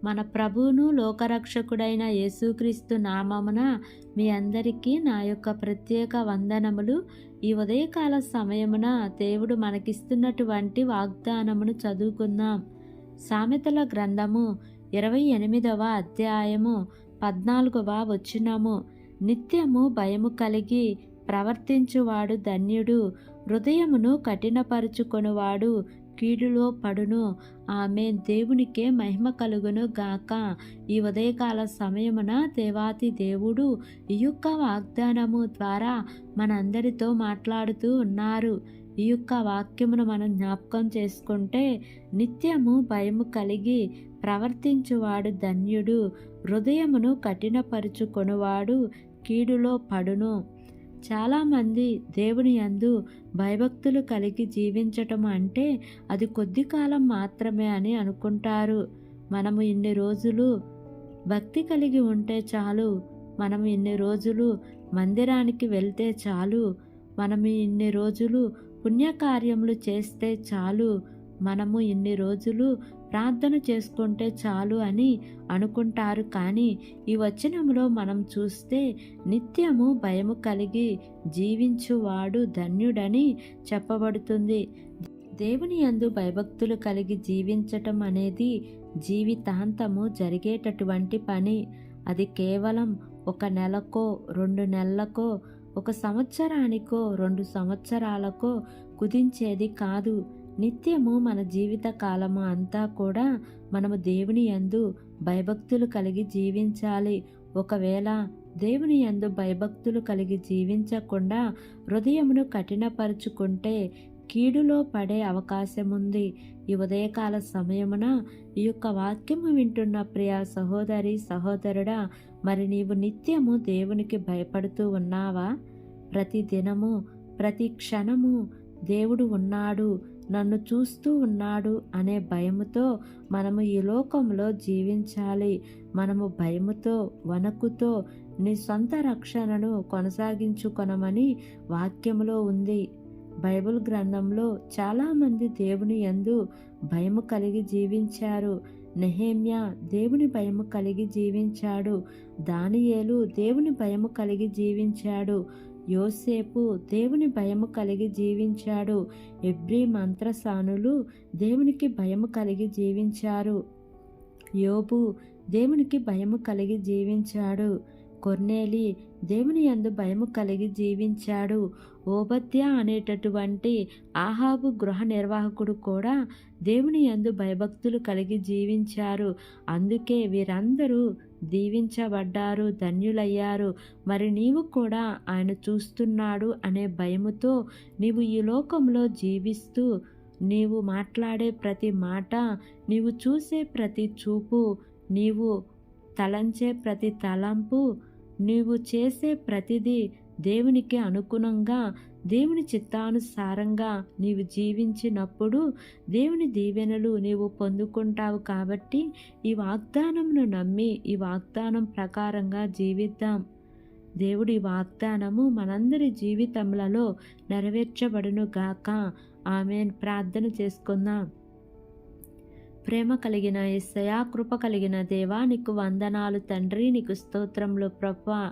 మన ప్రభువును లోకరక్షకుడైన యేసుక్రీస్తు నామమున మీ అందరికీ నా యొక్క ప్రత్యేక వందనములు. ఈ ఉదయకాల సమయమున దేవుడు మనకిస్తున్నటువంటి వాగ్దానమును చదువుకుందాం. సామెతల గ్రంథము 28వ అధ్యాయము 14వ వచనము. నిత్యము భయము కలిగి ప్రవర్తించువాడు ధన్యుడు, హృదయమును కఠినపరుచుకొనువాడు కీడులో పడును. ఆమేన్. దేవునికే మహిమ కలుగును గాక. ఈ ఉదయకాల సమయమున దేవాతి దేవుడు ఈ యొక్క వాగ్దానము ద్వారా మనందరితో మాట్లాడుతూ ఉన్నారు. ఈ యొక్క వాక్యమును మనం జ్ఞాపకం చేసుకుంటే, నిత్యము భయము కలిగి ప్రవర్తించువాడు ధన్యుడు, హృదయమును కఠినపరుచుకొనువాడు కీడులో పడును. చాలామంది దేవుని యందు భయభక్తులు కలిగి జీవించటం అంటే అది కొద్ది కాలం మాత్రమే అని అనుకుంటారు. మనము ఇన్ని రోజులు భక్తి కలిగి ఉంటే చాలు, మనము ఇన్ని రోజులు మందిరానికి వెళ్తే చాలు, మనము ఇన్ని రోజులు పుణ్యకార్యములు చేస్తే చాలు, మనము ఇన్ని రోజులు ప్రార్థన చేసుకుంటే చాలు అని అనుకుంటారు. కానీ ఈ వచనంలో మనం చూస్తే నిత్యము భయము కలిగి జీవించువాడు ధన్యుడని చెప్పబడుతుంది. దేవుని యందు భయభక్తులు కలిగి జీవించటం అనేది జీవితాంతము జరిగేటటువంటి పని. అది కేవలం 1 నెలకో 2 నెలలకో 1 సంవత్సరానికో 2 సంవత్సరాలకో కుదించేది కాదు. నిత్యము మన జీవిత కాలము అంతా కూడా మనము దేవుని యందు భయభక్తులు కలిగి జీవించాలి. ఒకవేళ దేవుని యందు భయభక్తులు కలిగి జీవించకుండా హృదయమును కఠినపరుచుకుంటే కీడులో పడే అవకాశం ఉంది. ఈ ఉదయకాల సమయమున ఈ యొక్క వాక్యము వింటున్న ప్రియ సహోదరి సహోదరుడా, మరి నీవు నిత్యము దేవునికి భయపడుతూ ఉన్నావా? ప్రతి దినము ప్రతి క్షణము దేవుడు ఉన్నాడు, నన్ను చూస్తూ ఉన్నాడు అనే భయముతో మనము ఈ లోకంలో జీవించాలి. మనము భయముతో వణకుతో నీ సొంత రక్షణను కొనసాగించుకొనమని వాక్యములో ఉంది. బైబిల్ గ్రంథంలో చాలామంది దేవుని యందు భయము కలిగి జీవించారు. నెహెమ్యా దేవుని భయము కలిగి జీవించాడు. దానియేలు దేవుని భయము కలిగి జీవించాడు. యోసేపు దేవుని భయము కలిగి జీవించాడు. ఎబ్రీ మంత్రసానులు దేవునికి భయము కలిగి జీవించారు. యోబు దేవునికి భయము కలిగి జీవించాడు. కొర్నేలి దేవుని యందు భయము కలిగి జీవించాడు. ఓబద్య అనేటటువంటి ఆహాబు గృహ నిర్వాహకుడు కూడా దేవుని యందు భయభక్తులు కలిగి జీవించారు. అందుకే వీరందరూ దీవించబడ్డారు, ధన్యులయ్యారు. మరి నీవు కూడా ఆయన చూస్తున్నాడు అనే భయముతో నీవు ఈ లోకంలో జీవిస్తూ, నీవు మాట్లాడే ప్రతి మాట, నీవు చూసే ప్రతి చూపు, నీవు తలంచే ప్రతి తలంపు, నీవు చేసే ప్రతిదీ దేవునికి అనుగుణంగా దేవుని చిత్తానుసారంగా నీవు జీవించినప్పుడు దేవుని దీవెనలు నీవు పొందుకుంటావు. కాబట్టి ఈ వాగ్దానమును నమ్మి ఈ వాగ్దానం ప్రకారంగా జీవిద్దాం. దేవుడి వాగ్దానము మనందరి జీవితములలో నెరవేర్చబడును గాక. ఆమేన్. ప్రార్థన చేసుకుందాం. ప్రేమ కలిగిన యేసయ్యా, కృప కలిగిన దేవా, నీకు వందనాలు తండ్రి. నీకు స్తోత్రములు ప్రభువా.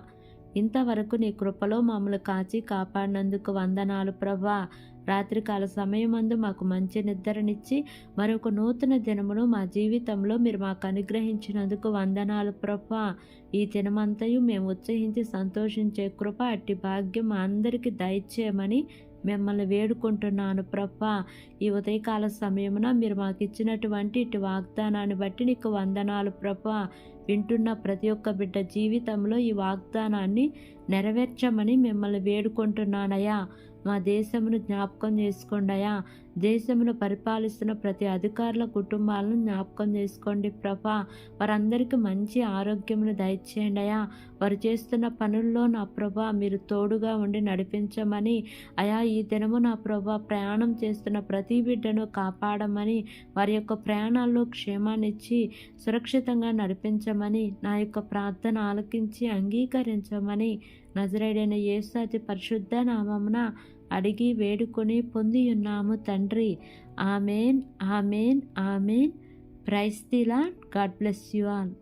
ఇంతవరకు నీ కృపలో మమ్మల్ని కాచి కాపాడినందుకు వందనాలు ప్రభువా. రాత్రికాల సమయమందు మాకు మంచి నిద్రనిచ్చి మరొక నూతన దినమును మా జీవితంలో మీరు మాకు అనుగ్రహించినందుకు వందనాలు ప్రభువా. ఈ దినమంతయు మేము ఉత్సహించి సంతోషించే కృప, అట్టి భాగ్యం మా అందరికీ దయచేయమని మిమ్మల్ని వేడుకుంటున్నాను ప్రభువా. ఈ ఉదయకాల సమయమున మీరు మాకు ఇచ్చినటువంటి ఇటు వాగ్దానాన్ని బట్టి నీకు వందనాలు ప్రభువా. వింటున్న ప్రతి ఒక్క బిడ్డ జీవితంలో ఈ వాగ్దానాన్ని నెరవేర్చమని మిమ్మల్ని వేడుకుంటున్నానయ్యా. మా దేశమును జ్ఞాపకం చేసుకోండియా. దేశమును పరిపాలిస్తున్న ప్రతి అధికారుల కుటుంబాలను జ్ఞాపకం చేసుకోండి ప్రభా. వారందరికీ మంచి ఆరోగ్యమును దయచేయండి అయా. వారు చేస్తున్న పనుల్లో నా ప్రభా మీరు తోడుగా ఉండి నడిపించమని అయా, ఈ దినము నా ప్రభా ప్రయాణం చేస్తున్న ప్రతి బిడ్డను కాపాడమని, వారి యొక్క ప్రయాణాల్లో క్షేమాన్నిచ్చి సురక్షితంగా నడిపించమని, నా యొక్క ప్రార్థన ఆలకించి అంగీకరించమని నజరేయుడైన యేసు అతి పరిశుద్ధ నామమున అడిగి వేడుకొని పొంది ఉన్నాము తండ్రి. Amen, amen, amen. Praise the Lord. God bless you all.